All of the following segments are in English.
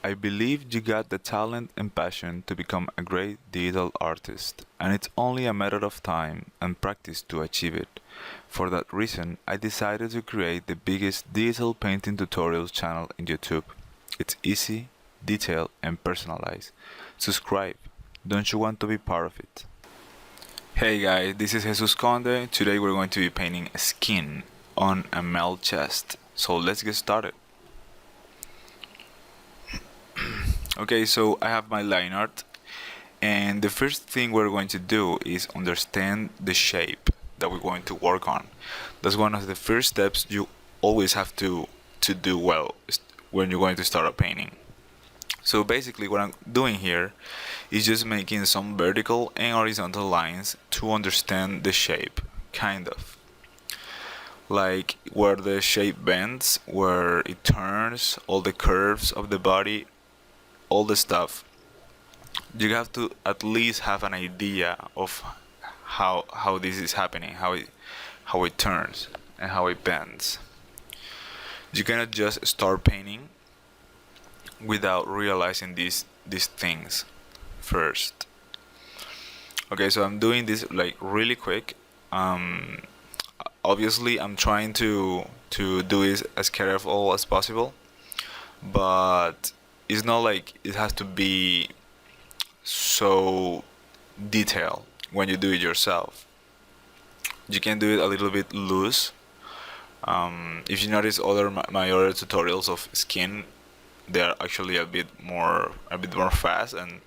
I believe you got the talent and passion to become a great digital artist, and it's only a matter of time and practice to achieve it. For that reason, I decided to create the biggest digital painting tutorials channel in YouTube. It's easy, detailed, and personalized. Subscribe. Don't you want to be part of it? Hey guys, this is Jesus Conde. Today we're going to be painting a skin on a male chest. So let's get started. Okay, so I have my line art, and the first thing we're going to do is understand the shape that we're going to work on. That's one of the first steps you always have to do well when you're going to start a painting. So basically what I'm doing here is just making some vertical and horizontal lines to understand the shape, kind of. Like where the shape bends, where it turns, all the curves of the body, all the stuff. You have to at least have an idea of how this is happening, how it turns and how it bends. You cannot just start painting without realizing these things first. Okay, so I'm doing this like really quick. Obviously I'm trying to do it as careful as possible, but it's not like it has to be so detailed when you do it yourself. You can do it a little bit loose. If you notice my other tutorials of skin, they are actually a bit more fast, and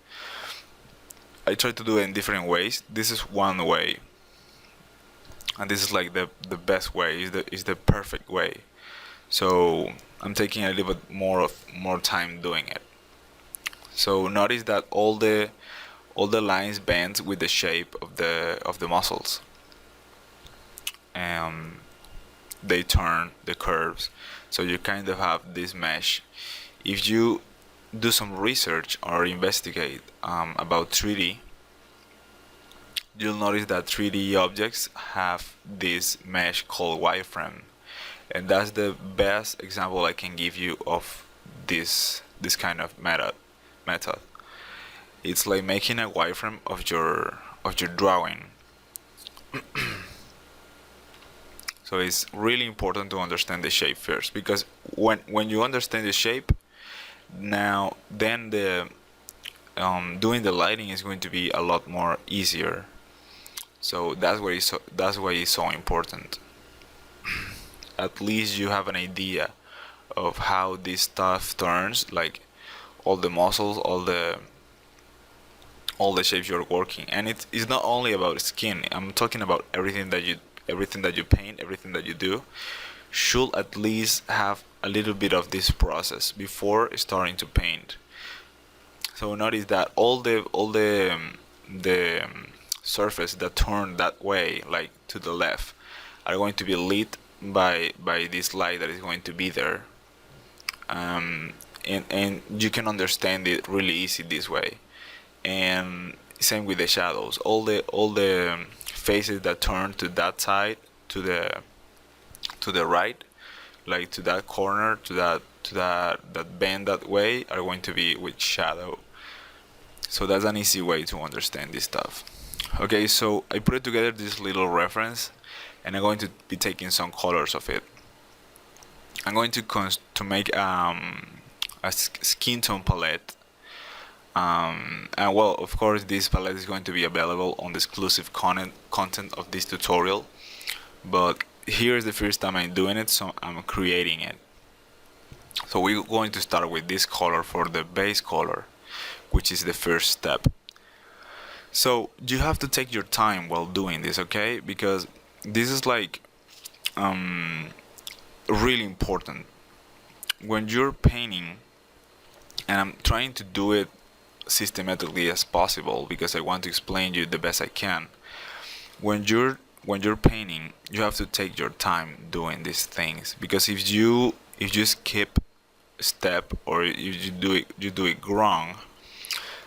I try to do it in different ways. This is one way, and this is like the best way, is the perfect way. So I'm taking a little bit more time doing it. So notice that all the lines bend with the shape of the muscles. They turn the curves, so you kind of have this mesh. If you do some research or investigate about 3D, you'll notice that 3D objects have this mesh called wireframe, and that's the best example I can give you of this kind of method. It's like making a wireframe of your drawing. So it's really important to understand the shape first, because when you understand the shape, now then the doing the lighting is going to be a lot more easier. So that's why it's so important. At least you have an idea of how this stuff turns, like all the muscles, all the shapes you're working. And it's not only about skin. I'm talking about everything that you paint, everything that you do should at least have a little bit of this process before starting to paint. So notice that all the surface that turn that way, like to the left, are going to be lit by this light that is going to be there. And you can understand it really easy this way. And same with the shadows. All the faces that turn to that side, to the right, like to that corner, to that bend that way, are going to be with shadow. So that's an easy way to understand this stuff. Okay, so I put together this little reference, and I'm going to be taking some colors of it. I'm going to make a skin tone palette. And well, of course, this palette is going to be available on the exclusive content of this tutorial. But here is the first time I'm doing it, so I'm creating it. So we're going to start with this color for the base color, which is the first step. So you have to take your time while doing this, okay? Because this is like really important. When you're painting, and I'm trying to do it systematically as possible because I want to explain you the best I can. When you're painting, you have to take your time doing these things, because if you skip a step, or if you do it wrong,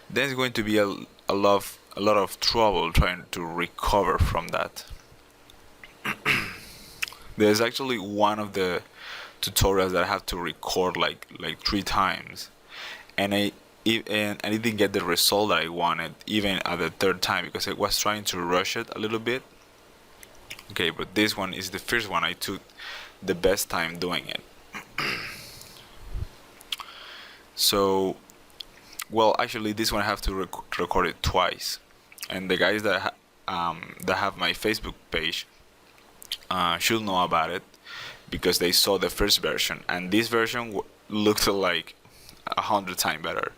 then it's going to be a lot of trouble trying to recover from that. There's actually one of the tutorials that I have to record like 3 times, and and I didn't get the result that I wanted even at the third time because I was trying to rush it a little bit. Okay, but this one is the first one I took the best time doing it. So, well, actually, this one I have to record it twice, and the guys that have my Facebook page should know about it because they saw the first version, and this version looked like 100 times better.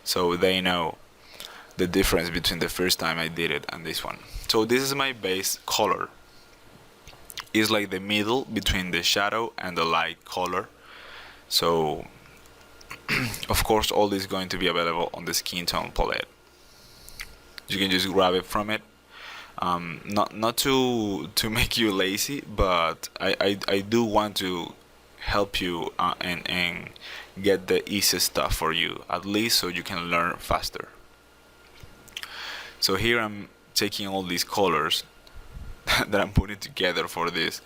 So they know the difference between the first time I did it and this one. So this is my base color. It's like the middle between the shadow and the light color. So of course all this is going to be available on the skin tone palette. You can just grab it from it. Not to make you lazy, but I do want to help you and get the easiest stuff for you, at least so you can learn faster. So here I'm taking all these colors that I'm putting together for this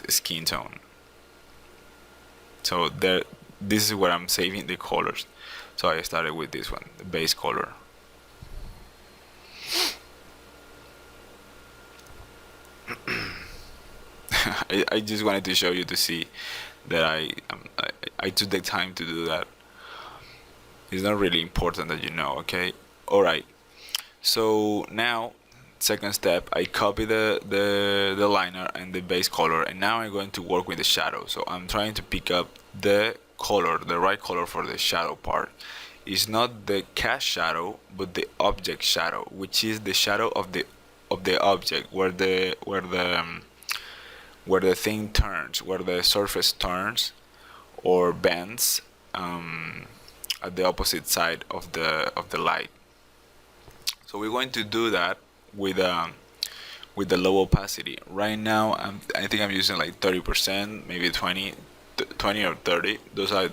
skin tone. So this is where I'm saving the colors. So I started with this one, the base color. I just wanted to show you to see that I took the time to do that. It's not really important that you know, okay? Alright. So now, second step, I copy the liner and the base color, and now I'm going to work with the shadow. So I'm trying to pick up the color, the right color for the shadow part. It's not the cast shadow, but the object shadow, which is the shadow of the object, where the thing turns, where the surface turns or bends at the opposite side of the light. So we're going to do that with the low opacity. Right now I think I'm using like 30%, maybe 20 or 30. Those are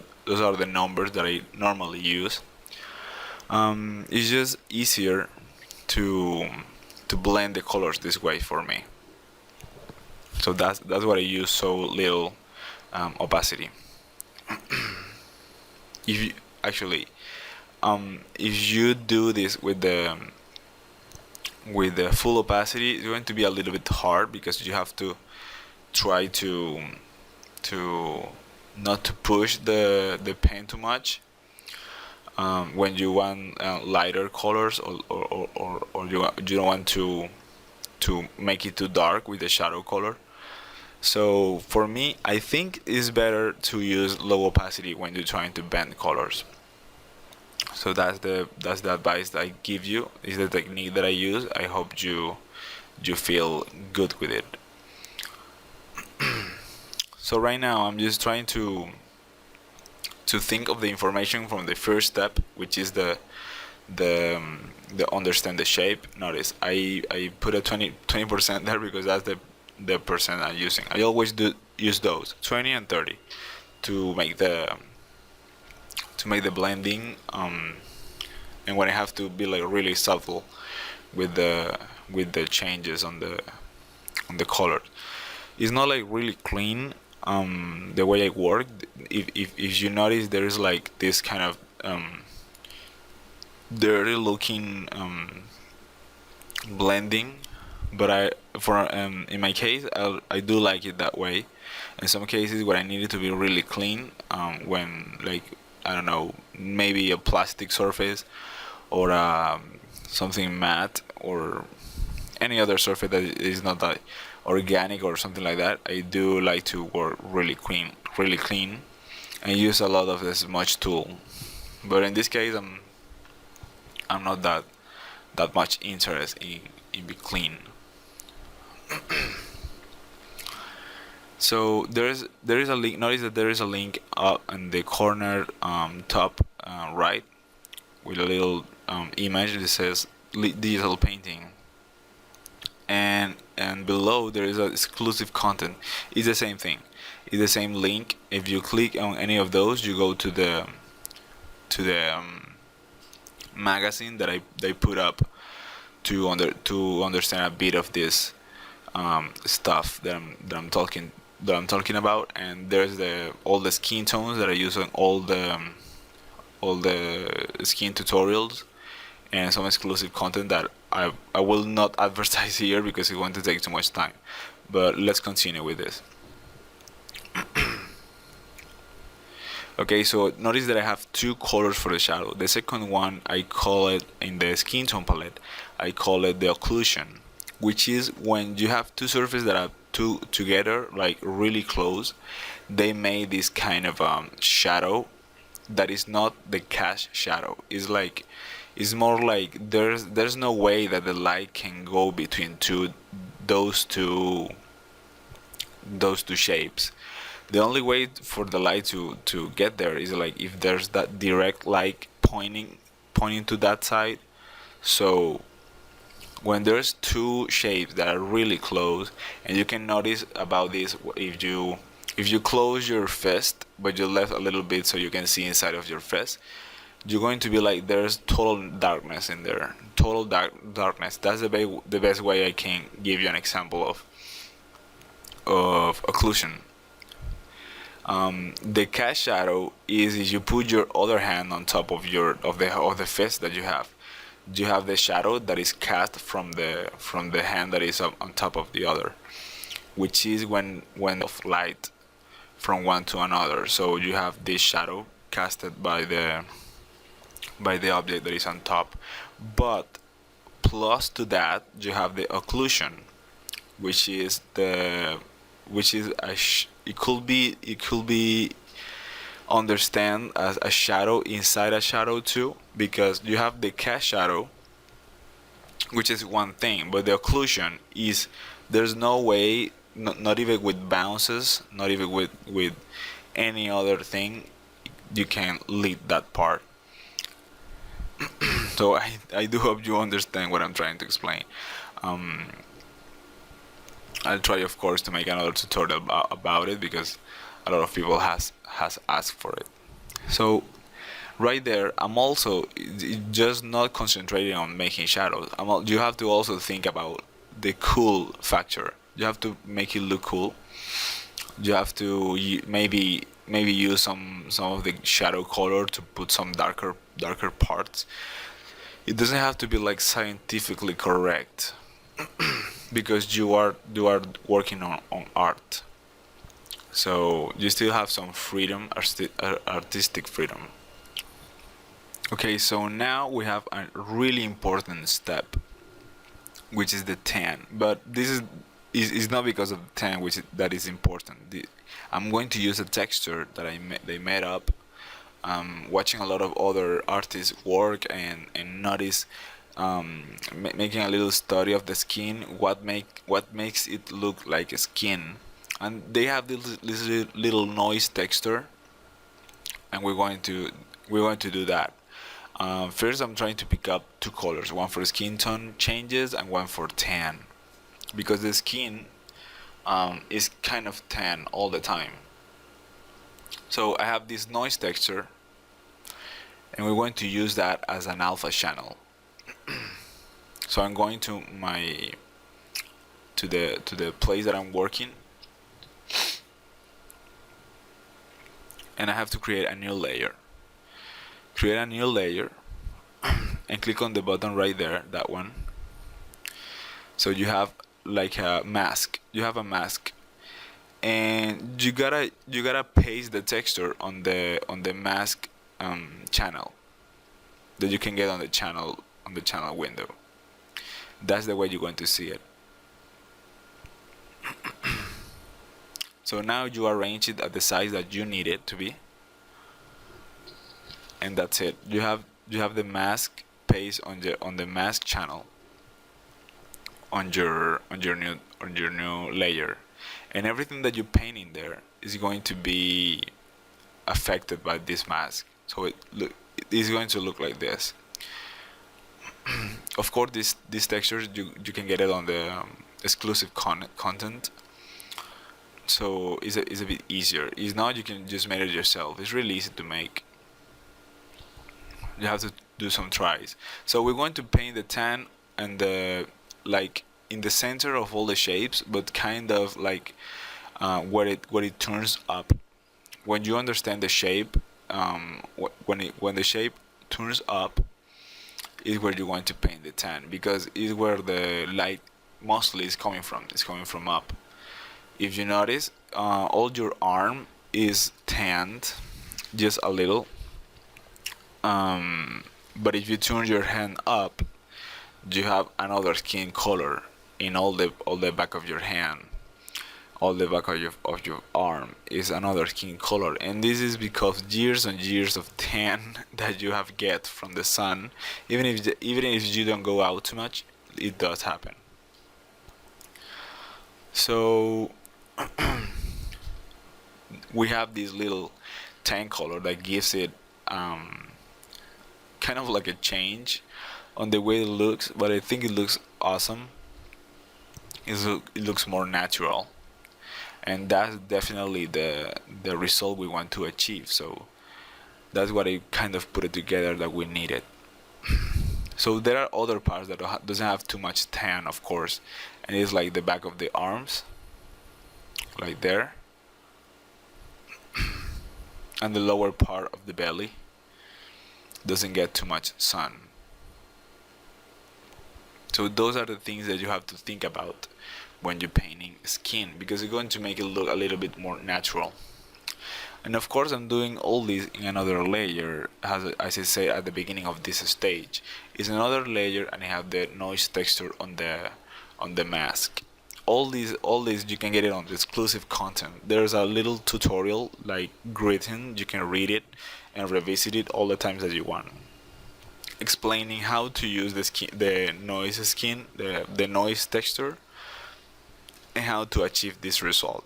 the numbers that I normally use. It's just easier to blend the colors this way for me. So that's what I use so little opacity. If you do this with the full opacity, it's going to be a little bit hard because you have to try to not to push the pen too much when you want lighter colors, or you don't want to make it too dark with the shadow color. So for me, I think it's better to use low opacity when you're trying to bend colors. So that's the advice that I give you. Is the technique that I use. I hope you feel good with it. So right now I'm just trying to think of the information from the first step, which is the understand the shape. Notice I put a 20% there because that's the percent I'm using. I always use those 20 and 30 to make the blending, and when I have to be like really subtle with the changes on the color. It's not like really clean the way I work. If you notice, there is like this kind of dirty looking blending, but in my case I do like it that way. In some cases where I need it to be really clean, when like I don't know, maybe a plastic surface or something matte or any other surface that is not that organic or something like that, I do like to work really clean and use a lot of the smudge tool. But in this case I'm not that much interest in be clean. So there is a link. Notice that there is a link up in the corner top right with a little image that says digital painting, and below there is exclusive content. It's the same thing. It's the same link. If you click on any of those, you go to the magazine that they put up to understand a bit of this stuff that I'm talking about. And there's all the skin tones that I use on all the skin tutorials and some exclusive content that I will not advertise here because it's going to take too much time. But let's continue with this. Okay, so notice that I have two colors for the shadow. The second one, I call it, in the skin tone palette, I call it the occlusion, which is when you have two surfaces that are together, like really close, they make this kind of shadow that is not the cast shadow. It's more like there's no way that the light can go between those two shapes. The only way for the light to get there is like if there's that direct light pointing to that side. So when there's two shapes that are really close, and you can notice about this, if you close your fist but you left a little bit so you can see inside of your fist, you're going to be like, there's total darkness in there. Total darkness. That's the best way I can give you an example of occlusion. The cast shadow is if you put your other hand on top of the fist that you have the shadow that is cast from the hand that is on top of the other, which is when of light from one to another. So you have this shadow casted by the object that is on top, but plus to that you have the occlusion, which is it could be understand as a shadow inside a shadow too, because you have the cast shadow, which is one thing, but the occlusion is there's no way, not even with bounces, not even with any other thing, you can lead that part. So I do hope you understand what I'm trying to explain. I'll try, of course, to make another tutorial about it because a lot of people has asked for it. So right there, I'm also just not concentrating on making shadows. You have to also think about the cool factor. You have to make it look cool. You have to maybe use some of the shadow color to put some darker parts. It doesn't have to be like scientifically correct because you are working on art. So you still have some freedom, artistic freedom. Okay, so now we have a really important step, which is the tan. But this is not because of the tan that is important. I'm going to use a texture that they made up. Watching a lot of other artists work and notice, making a little study of the skin, what makes it look like a skin, and they have this little noise texture, and we're going to do that. First, I'm trying to pick up two colors, one for skin tone changes and one for tan, because the skin is kind of tan all the time. So I have this noise texture, and we're going to use that as an alpha channel. So I'm going to the place that I'm working, and I have to create a new layer. Create a new layer, and click on the button right there, that one. So you have like a mask. You have a mask, and you gotta paste the texture on the mask channel that you can get on the channel window. That's the way you're going to see it. So now you arrange it at the size that you need it to be, and that's it. You have the mask paste on the mask channel on your new layer, and everything that you paint in there is going to be affected by this mask. So it is going to look like this. Of course, these textures you can get it on the exclusive content, so it's a bit easier. It's not, you can just make it yourself. It's really easy to make. You have to do some tries. So we're going to paint the tan and the, like, in the center of all the shapes, but kind of like where it turns up. When you understand the shape, when the shape turns up is where you want to paint the tan, because it's where the light mostly is coming from. It's coming from up. If you notice, all your arm is tanned just a little, but if you turn your hand up, you have another skin color in all the back of your hand. All the back of your arm is another skin color, and this is because years and years of tan that you have get from the sun. Even if you don't go out too much, it does happen. So we have this little tan color that gives it kind of like a change on the way it looks, but I think it looks awesome. It looks more natural, and that's definitely the result we want to achieve. So that's what I kind of put it together that we needed. So there are other parts that doesn't have too much tan, of course, and it's like the back of the arms, like there, and the lower part of the belly doesn't get too much sun. So those are the things that you have to think about when you're painting skin, because it's going to make it look a little bit more natural. And of course, I'm doing all this in another layer, as I say at the beginning of this stage. It's another layer, and I have the noise texture on the mask. All this you can get it on the exclusive content. There's a little tutorial like written. You can read it and revisit it all the times that you want, explaining how to use the noise texture, and how to achieve this result.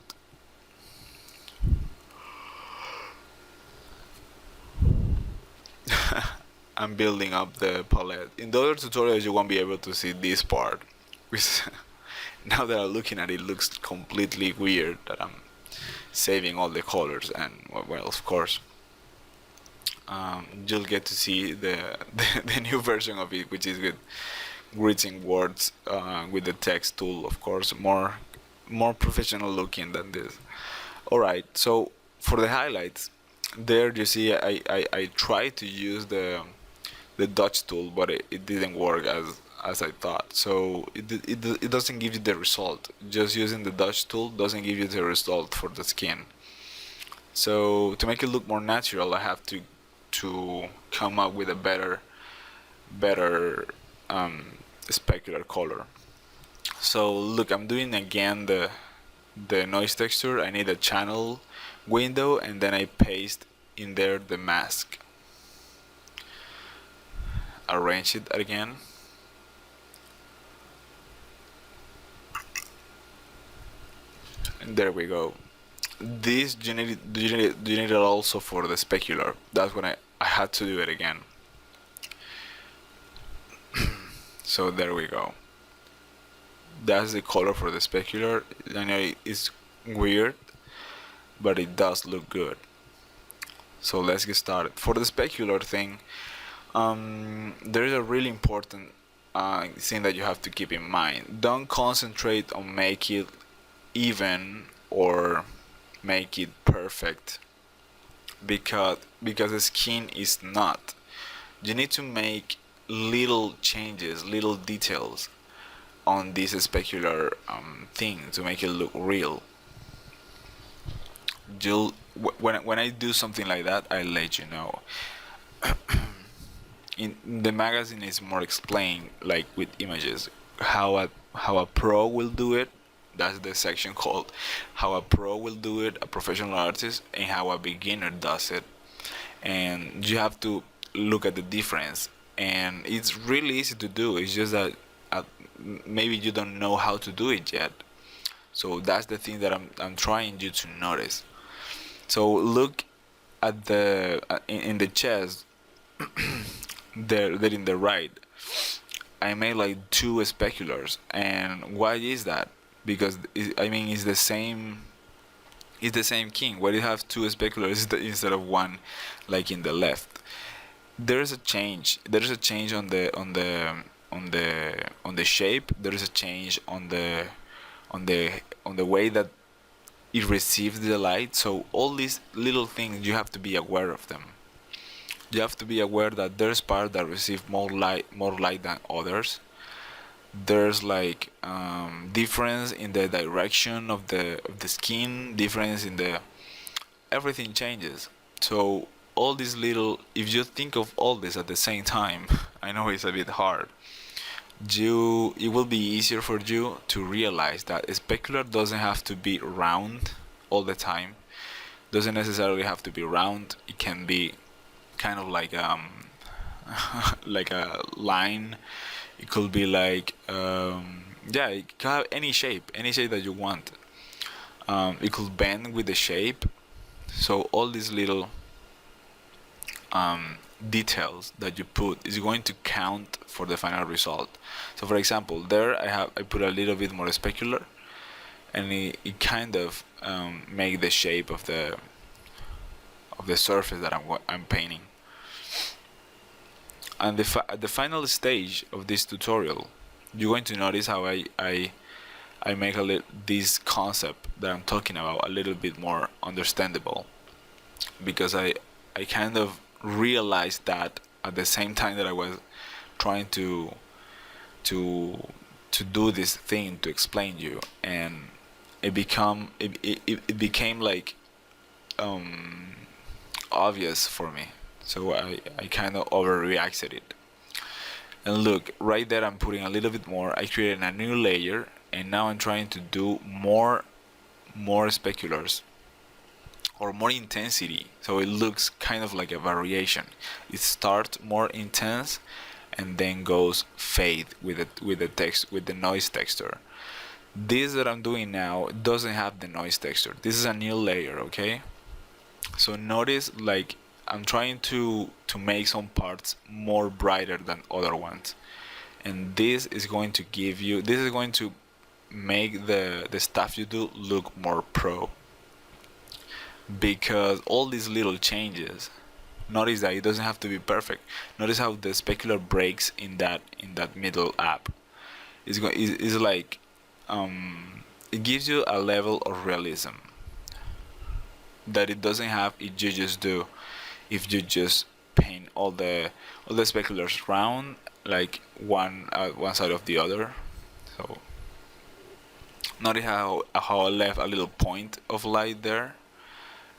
I'm building up the palette. In the other tutorials you won't be able to see this part, which now that I'm looking at it, looks completely weird that I'm saving all the colors, and well, of course, you'll get to see the new version of it, which is with written words, with the text tool, of course, more professional looking than this. Alright, so for the highlights, there you see I tried to use the Dodge tool, but it didn't work as I thought. So it doesn't give you the result. Just using the Dodge tool doesn't give you the result for the skin. So to make it look more natural, I have to come up with a better specular color. So look, I'm doing again the noise texture. I need a channel window, and then I paste in there the mask. Arrange it again. And there we go. This you need it also for the specular. That's when I had to do it again. So there we go. That's the color for the specular. I know it's weird, but it does look good. So let's get started. For the specular thing, there is a really important thing that you have to keep in mind. Don't concentrate on make it even or make it perfect, because the skin is not. You need to make little changes, little details on this specular thing to make it look real. When I do something like that, I let you know. In the magazine is more explained, like with images, how a pro will do it. That's the section called how a pro will do it, a professional artist, and how a beginner does it. And you have to look at the difference, and it's really easy to do. It's just that maybe you don't know how to do it yet. So that's the thing that I'm trying you to notice. So look at the in the chest there in the right. I made like 2 speculars, and why is that? Because it's the same king. Why do you have 2 speculars instead of 1, like in the left? There's a change on the shape. There's a change on the way that it receives the light. So all these little things, you have to be aware of them. You have to be aware that there's parts that receive more light than others. There's like difference in the direction of the skin, difference in the everything changes. So all these little, if you think of all this at the same time, I know it's a bit hard. It will be easier for you to realize that a specular doesn't have to be round all the time. Doesn't necessarily have to be round. It can be kind of like like a line. It could be like yeah, it can have any shape that you want. It could bend with the shape. So all these little details that you put is going to count for the final result. So for example, there I put a little bit more specular, and it kind of make the shape of the surface that I'm painting. And at the final stage of this tutorial, you're going to notice how I make this concept that I'm talking about a little bit more understandable, because I kind of realized that at the same time that I was trying to do this thing to explain you, and it became like obvious for me. So I kind of overreacted it. And look, right there I'm putting a little bit more. I created a new layer, and now I'm trying to do more speculars or more intensity, so it looks kind of like a variation. It starts more intense and then goes fade with the noise texture. This that I'm doing now doesn't have the noise texture. This is a new layer, okay? So notice, like, I'm trying to make some parts more brighter than other ones, and this is going to make the stuff you do look more pro, because all these little changes, notice that it doesn't have to be perfect. Notice how the specular breaks in that middle app. It's like it gives you a level of realism that it doesn't have if you just paint all the speculars round, like one side of the other. So notice how I left a little point of light there.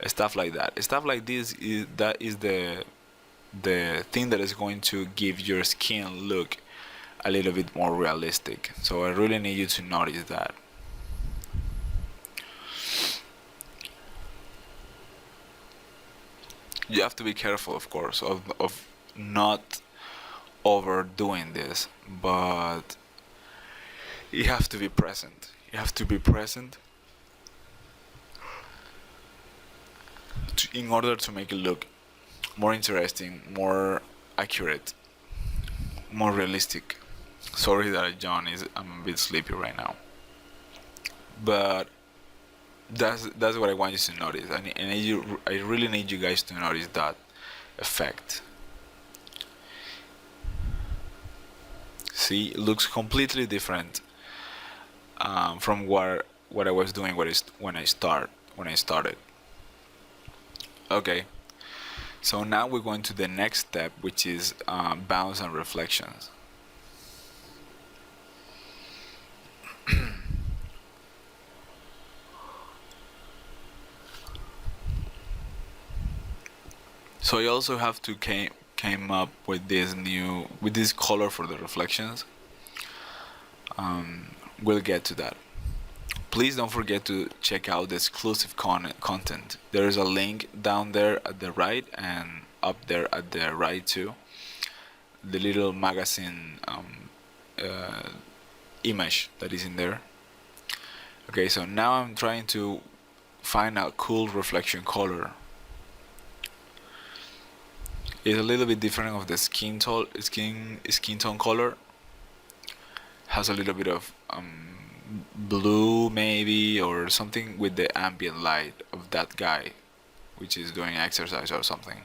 Stuff like that. Stuff like this is the thing that is going to give your skin look a little bit more realistic. So I really need you to notice that. You have to be careful, of course, of not overdoing this, but you have to be present. You have to be present in order to make it look more interesting, more accurate, more realistic. Sorry that I'm a bit sleepy right now, but that's what I want you to notice. I really need you guys to notice that effect. See, it looks completely different from what I was doing when I started. Okay, so now we're going to the next step, which is bounds and reflections. So I also have to came up with this color for the reflections. We'll get to that. Please don't forget to check out the exclusive content. There is a link down there at the right and up there at the right too. The little magazine image that is in there. Okay, so now I'm trying to find a cool reflection color. It's a little bit different of the skin tone color. Has a little bit of blue maybe, or something with the ambient light of that guy which is doing exercise or something.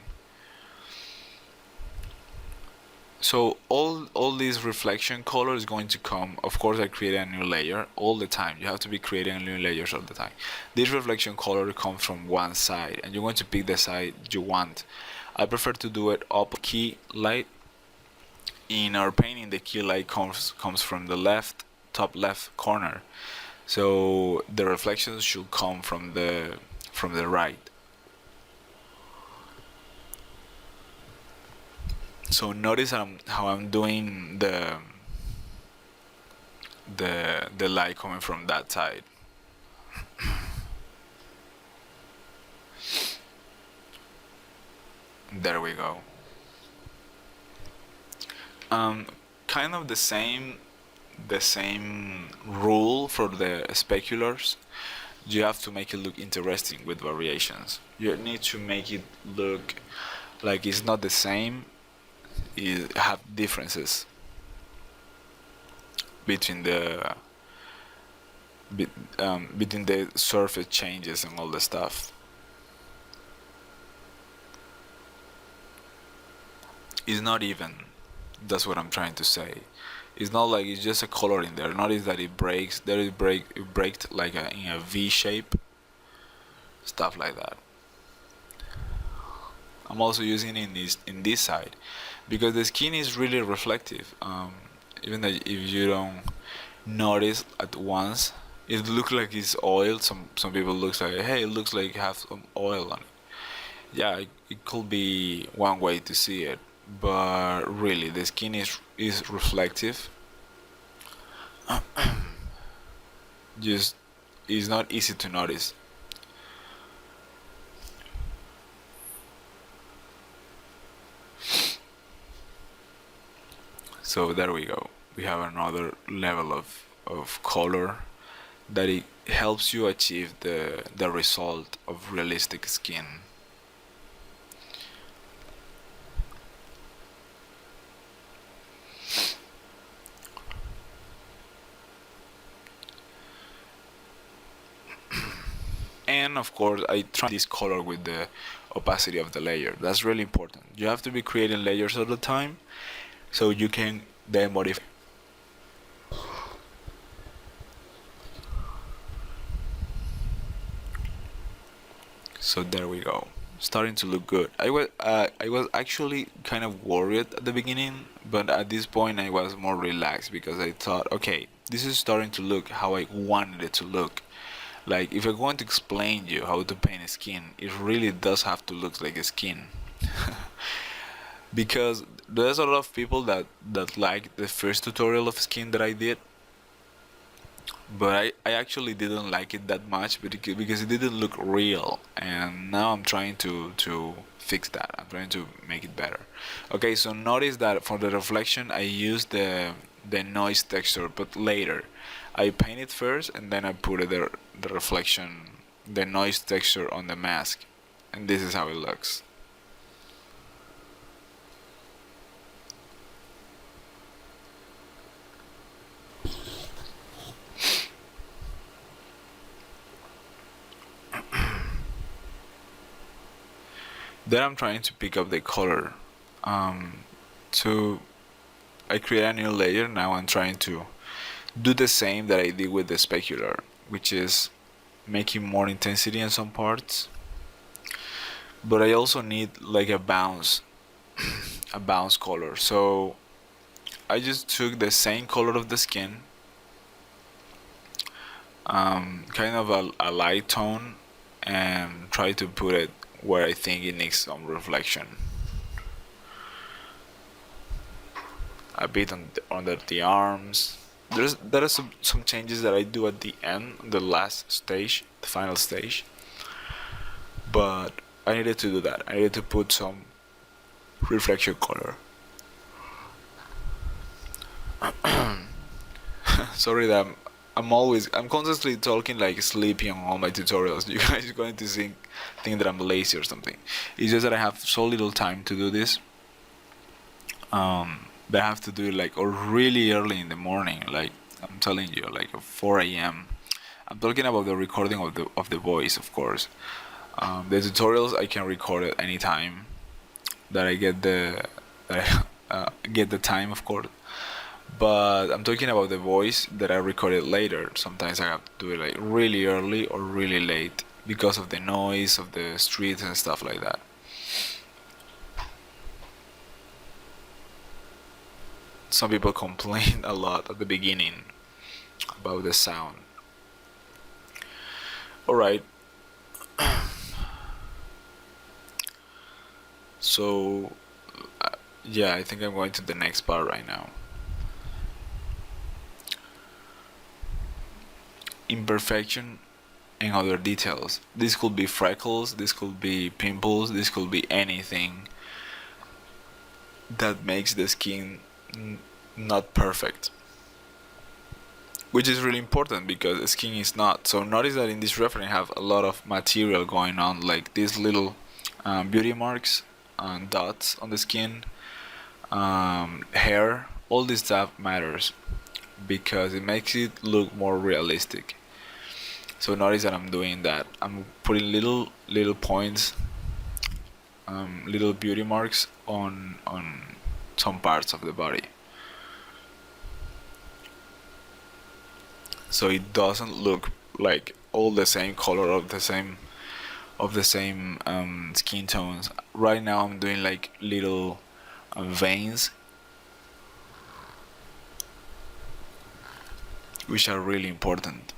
So all these reflection color is going to come. Of course, I create a new layer all the time. You have to be creating new layers all the time. This reflection color comes from one side, and you're going to pick the side you want. I prefer to do it up key light. In our painting, the key light comes from the top left corner, so the reflections should come from the right. So notice how I'm doing the light coming from that side. There we go. Kind of the same rule for the speculars. You have to make it look interesting with variations. You need to make it look like it's not the same. It have differences between between the surface changes and all the stuff. It's not even. That's what I'm trying to say. It's not like it's just a color in there. Notice that it breaks. It breaks like in a V shape. Stuff like that. I'm also using it in this side because the skin is really reflective. Even though if you don't notice at once, it looks like it's oil. Some people looks like, hey, it looks like it has some oil on it. Yeah, it could be one way to see it, but really the skin is reflective. Just it's not easy to notice. So there we go. We have another level of color that it helps you achieve the result of realistic skin. And of course I try this color with the opacity of the layer. That's really important. You have to be creating layers all the time so you can then modify. So there we go, starting to look good. I was actually kind of worried at the beginning, but at this point I was more relaxed because I thought, okay, this is starting to look how I wanted it to look. Like if I'm going to explain you how to paint a skin, it really does have to look like a skin. Because there's a lot of people that like the first tutorial of skin that I did, but I actually didn't like it that much because it didn't look real, and now I'm trying to fix that. I'm trying to make it better. Okay, so notice that for the reflection I used the noise texture, but later I paint it first and then I put the reflection, the noise texture on the mask, and this is how it looks. Then I'm trying to pick up the color. So I create a new layer. Now I'm trying to do the same that I did with the specular, which is making more intensity in some parts. But I also need like a bounce, a bounce color. So I just took the same color of the skin, kind of a light tone, and try to put it where I think it needs some reflection. A bit under the arms. There are some changes that I do at the end, the last stage, the final stage. But I needed to do that. I needed to put some reflection color. Sorry that I'm constantly talking like sleepy on all my tutorials. You guys are going to think that I'm lazy or something. It's just that I have so little time to do this. But I have to do it like really early in the morning. Like I'm telling you, like 4 a.m. I'm talking about the recording of the voice, of course. The tutorials I can record at any time that I get get the time, of course. But I'm talking about the voice that I recorded later. Sometimes I have to do it like really early or really late because of the noise of the streets and stuff like that. some people complain a lot at the beginning about the sound. Alright, so yeah, I think I'm going to the next part right now. Imperfection and other details. This could be freckles, this could be pimples, this could be anything that makes the skin not perfect, which is really important because the skin is not. So notice that in this reference I have a lot of material going on, like these little beauty marks and dots on the skin, hair. All this stuff matters because it makes it look more realistic. So notice that I'm doing that. I'm putting little points, little beauty marks on some parts of the body, so it doesn't look like all the same color of the same skin tones. Right now I'm doing like little veins, which are really important.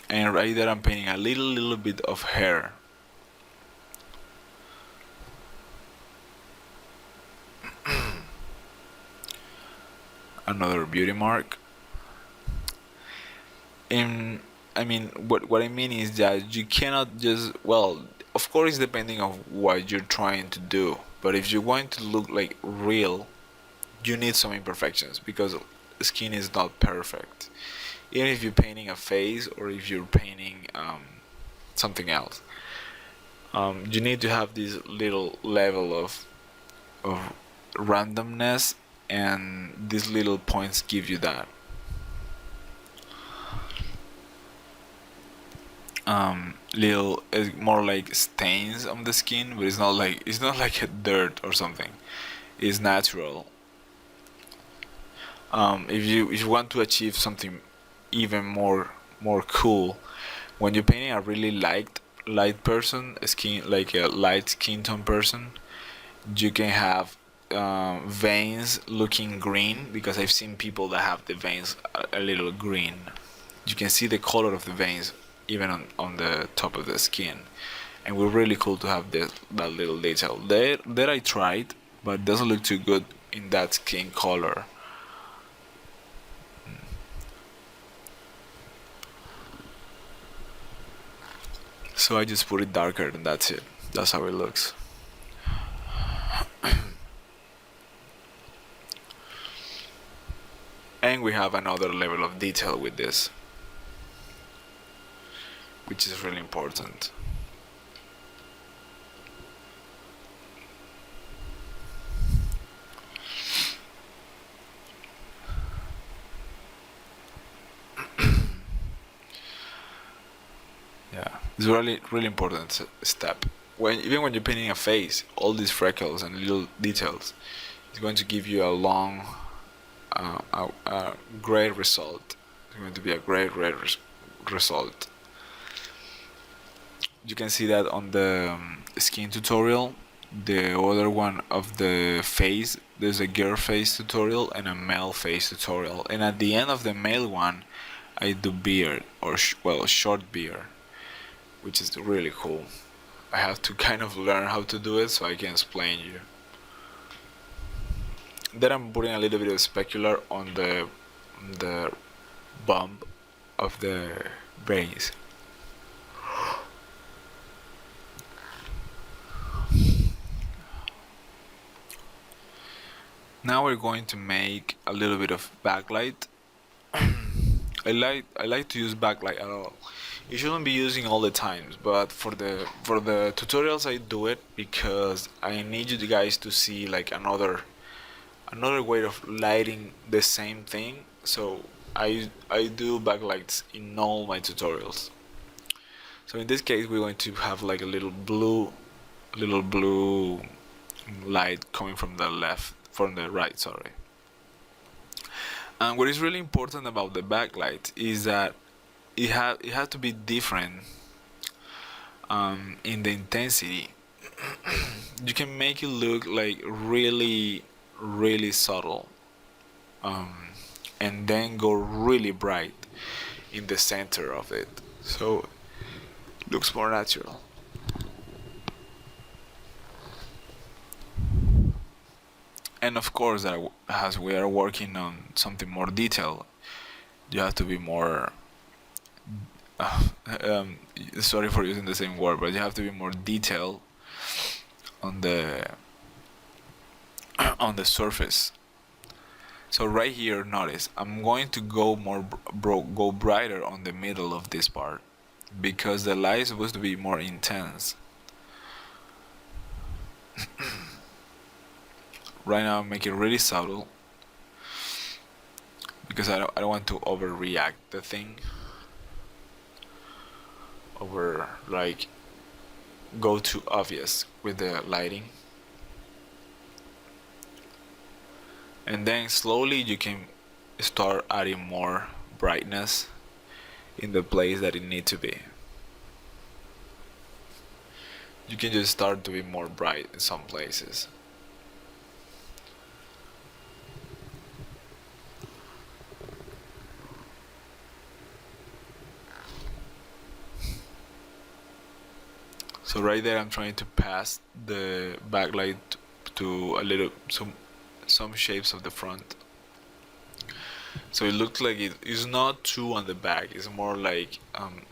And right there I'm painting a little bit of hair. Another beauty mark. And I mean, what I mean is that you cannot just, well, of course depending on what you're trying to do, but if you're going to look like real, you need some imperfections because skin is not perfect. Even if you're painting a face or if you're painting something else, you need to have this little level of randomness, and these little points give you that. Little more like stains on the skin, but it's not like a dirt or something. It's natural. If you want to achieve something even more cool, when you're painting a really light person, a skin like a light skin tone person, you can have veins looking green, because I've seen people that have the veins a little green. You can see the color of the veins even on the top of the skin, and we're really cool to have that little detail. That I tried, but it doesn't look too good in that skin color. So I just put it darker and that's it. That's how it looks. And we have another level of detail with this, which is really important. Yeah, it's really important step. Even when you're painting a face, all these freckles and little details is going to give you a great result. It's going to be a great result. You can see that on the skin tutorial. The other one of the face, there's a girl face tutorial and a male face tutorial, and at the end of the male one I do beard, or short beard, which is really cool. I have to kind of learn how to do it so I can explain you. Then I'm putting a little bit of specular on the bump of the veins. Now we're going to make a little bit of backlight. I like to use backlight at all. You shouldn't be using all the times, but for the tutorials I do it because I need you guys to see like another way of lighting the same thing. So I do backlights in all my tutorials. So in this case we're going to have like a little blue light coming from the right, sorry. And what is really important about the backlight is that it had to be different in the intensity. You can make it look like really really subtle, and then go really bright in the center of it, so it looks more natural. And of course, that as we are working on something more detailed, you have to be more. Uh, um, Sorry for using the same word, but you have to be more detailed on the on the surface. So right here, notice I'm going to go more go brighter on the middle of this part because the light is supposed to be more intense. Right now, I'm making it really subtle because I don't want to overreact the thing. Over like go too obvious with the lighting. And then slowly you can start adding more brightness in the place that it needs to be. You can just start to be more bright in some places. So right there I'm trying to pass the backlight to a little some shapes of the front. So it looks like it is not too on the back. It's more like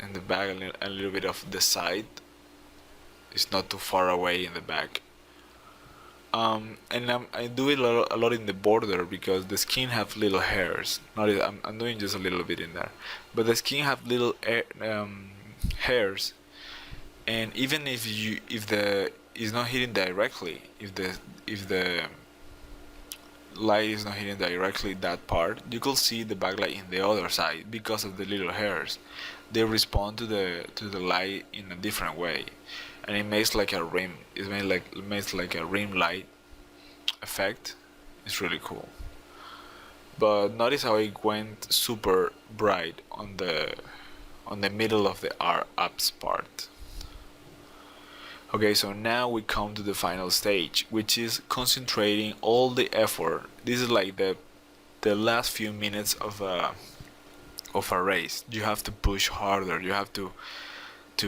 in the back, a little bit of the side. It's not too far away in the back. And I do it a lot in the border because the skin have little hairs. Not I'm doing just a little bit in there, but the skin have little hairs. And even if the is not hitting directly, if the light is not hitting directly that part, you could see the backlight in the other side because of the little hairs. They respond to the light in a different way, and it makes like a rim. It makes like a rim light effect. It's really cool. But notice how it went super bright on the middle of the ups part. Okay, so now we come to the final stage, which is concentrating all the effort. This is like the last few minutes of a race. You have to push harder. You have to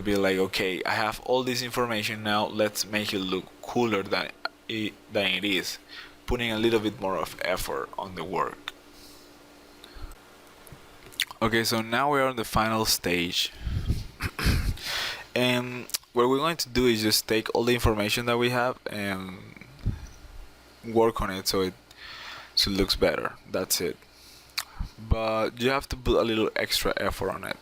be like, okay, I have all this information now. Let's make it look cooler than it is, putting a little bit more of effort on the work. Okay, so now we are on the final stage. And what we're going to do is just take all the information that we have and work on it so it looks better. That's it. But you have to put a little extra effort on it.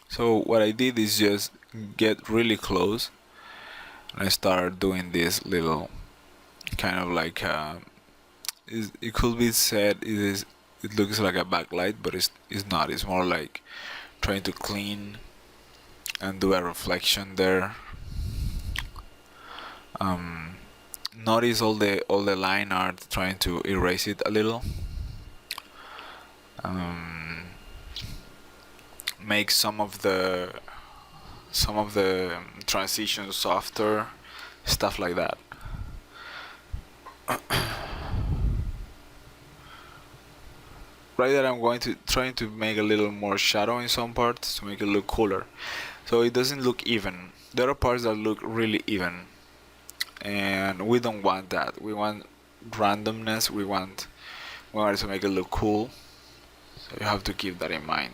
So what I did is just get really close and I started doing this little kind of like it could be said it looks like a backlight, but it's not. It's more like trying to clean and do a reflection there. Notice all the line art, trying to erase it a little. Make some of the transitions softer, stuff like that. Right there, I'm going to trying to make a little more shadow in some parts to make it look cooler, so it doesn't look even. There are parts that look really even, and we don't want that. We want randomness. We want to make it look cool, so you have to keep that in mind.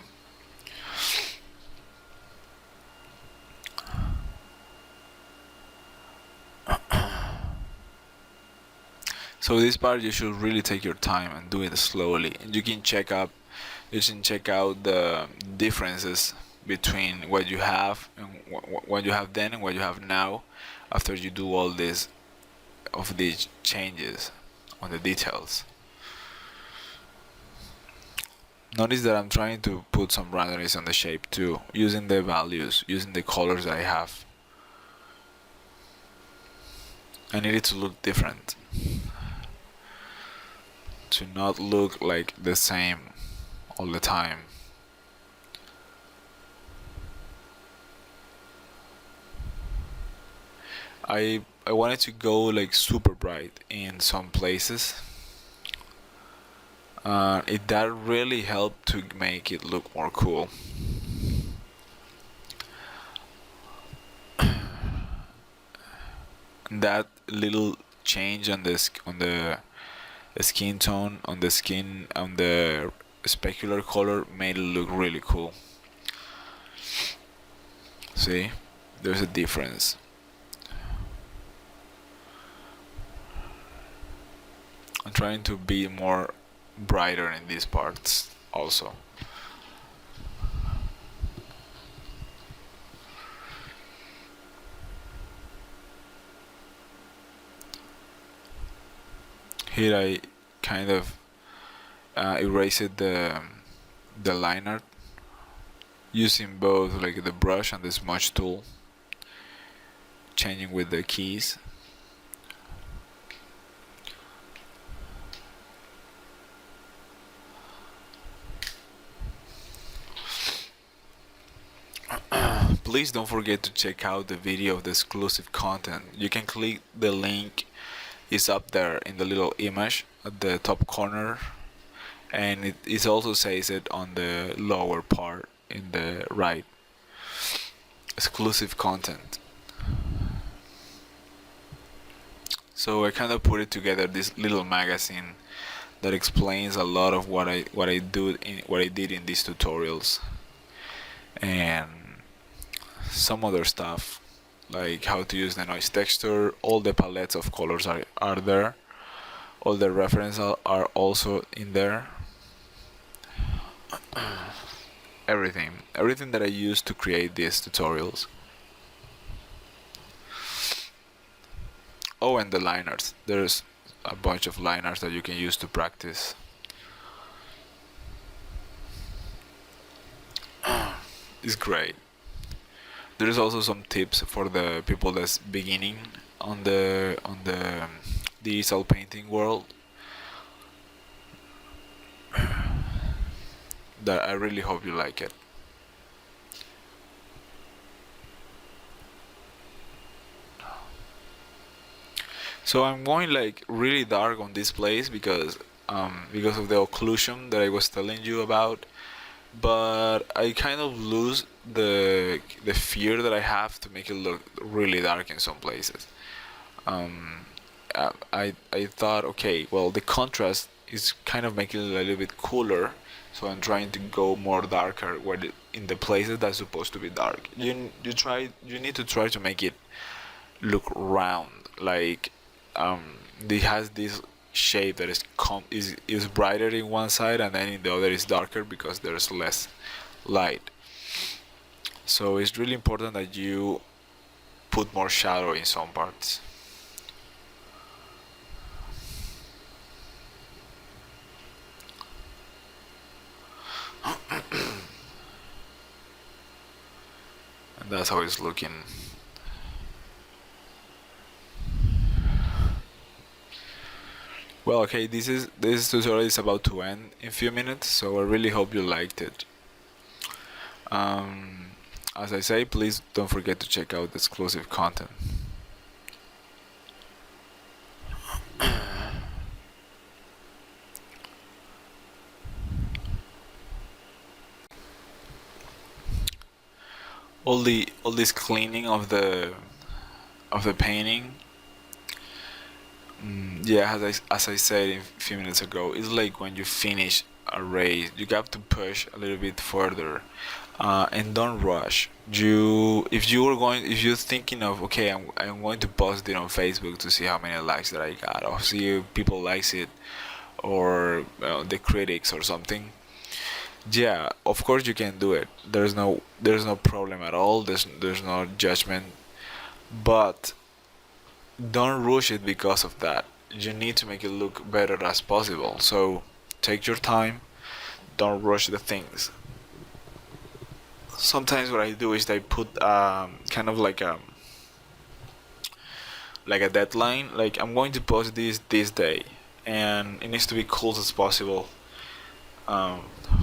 So this part you should really take your time and do it slowly. And you can check out the differences between what you have and what you have then and what you have now after you do all these changes on the details. Notice that I'm trying to put some randomness on the shape too, using the values, using the colors that I have. I need it to look different, to not look like the same all the time. I wanted to go like super bright in some places. That really helped to make it look more cool. That little change on the skin tone, on the skin, on the specular color made it look really cool. See, there's a difference. I'm trying to be more brighter in these parts also. Here I kind of erased the line art using both like the brush and the smudge tool, changing with the keys. Please don't forget to check out the video of the exclusive content. You can click the link, it's up there in the little image at the top corner, and it also says it on the lower part in the right. Exclusive content. So I kind of put it together, this little magazine that explains a lot of what I did in these tutorials, and some other stuff like how to use the noise texture. All the palettes of colors are there. All the references are also in there. Everything that I used to create these tutorials. Oh, and the line arts. There's a bunch of line arts that you can use to practice. It's great. There's also some tips for the people that's beginning on the digital painting world that I really hope you like it. So I'm going like really dark on this place because of the occlusion that I was telling you about, but I kind of lose the fear that I have to make it look really dark in some places. I thought, okay, well, the contrast is kind of making it a little bit cooler, so I'm trying to go more darker in the places that's supposed to be dark. You need to try to make it look round, like it has this shape that is brighter in one side and then in the other is darker because there's less light. So it's really important that you put more shadow in some parts. And that's how it's looking. Well, okay, this tutorial is about to end in a few minutes, so I really hope you liked it. As I say, please don't forget to check out the exclusive content. All this cleaning of the painting. Yeah, as I said a few minutes ago, it's like when you finish a race, you have to push a little bit further, and don't rush. If you're thinking of, okay, I'm going to post it on Facebook to see how many likes that I got, or see if people likes it, or the critics or something. Yeah, of course you can do it. There's no problem at all. There's no judgment, but don't rush it because of that. You need to make it look better as possible. So take your time. Don't rush the things. Sometimes what I do is I put kind of like a deadline. Like, I'm going to post this day, and it needs to be close as possible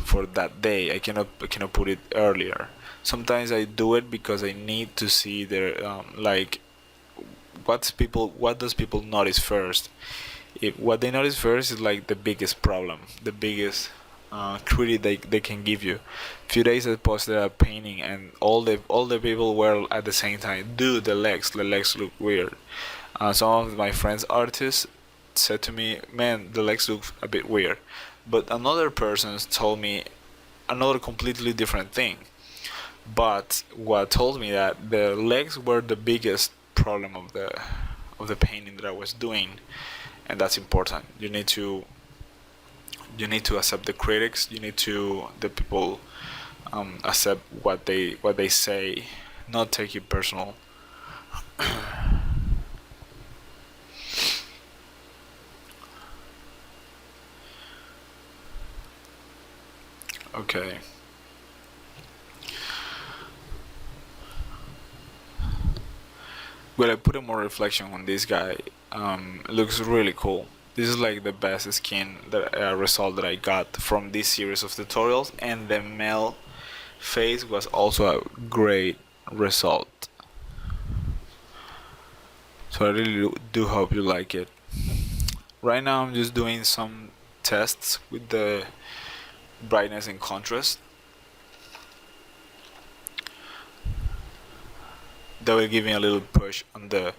for that day. I cannot put it earlier. Sometimes I do it because I need to see the like what does people notice first? What they notice first is like the biggest problem, the biggest critic they can give you. A few days I posted a painting and all the people were at the same time, dude, the legs look weird. Some of my friends artists said to me, man, the legs look a bit weird. But another person told me another completely different thing. But what told me that the legs were the biggest problem of the painting that I was doing, and that's important. You need to accept the critics. You need to the people accept what they say, not take it personal. Okay. Well, I put a more reflection on this guy. It looks really cool. This is like the best skin result that I got from this series of tutorials, and the male face was also a great result. So I really do hope you like it. Right now I'm just doing some tests with the brightness and contrast. That will give me a little push on the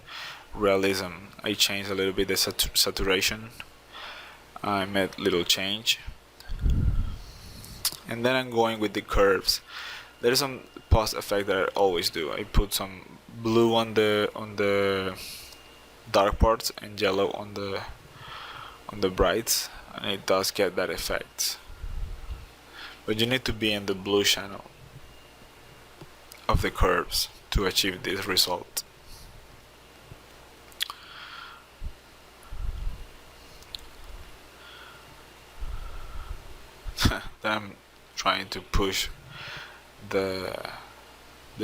realism. I changed a little bit the saturation. I made little change, and then I'm going with the curves. There's some post effect that I always do. I put some blue on the dark parts and yellow on the brights, and it does get that effect. But you need to be in the blue channel of the curves to achieve this result. Then I'm trying to push the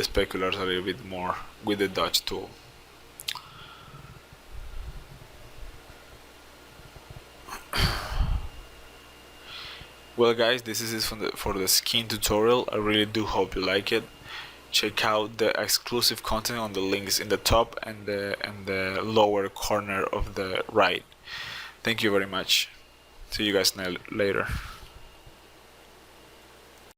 speculars a little bit more with the Dodge tool. Well guys, this is it for the skin tutorial. I really do hope you like it. Check out the exclusive content on the links in the top and the lower corner of the right. Thank you very much. See you guys later.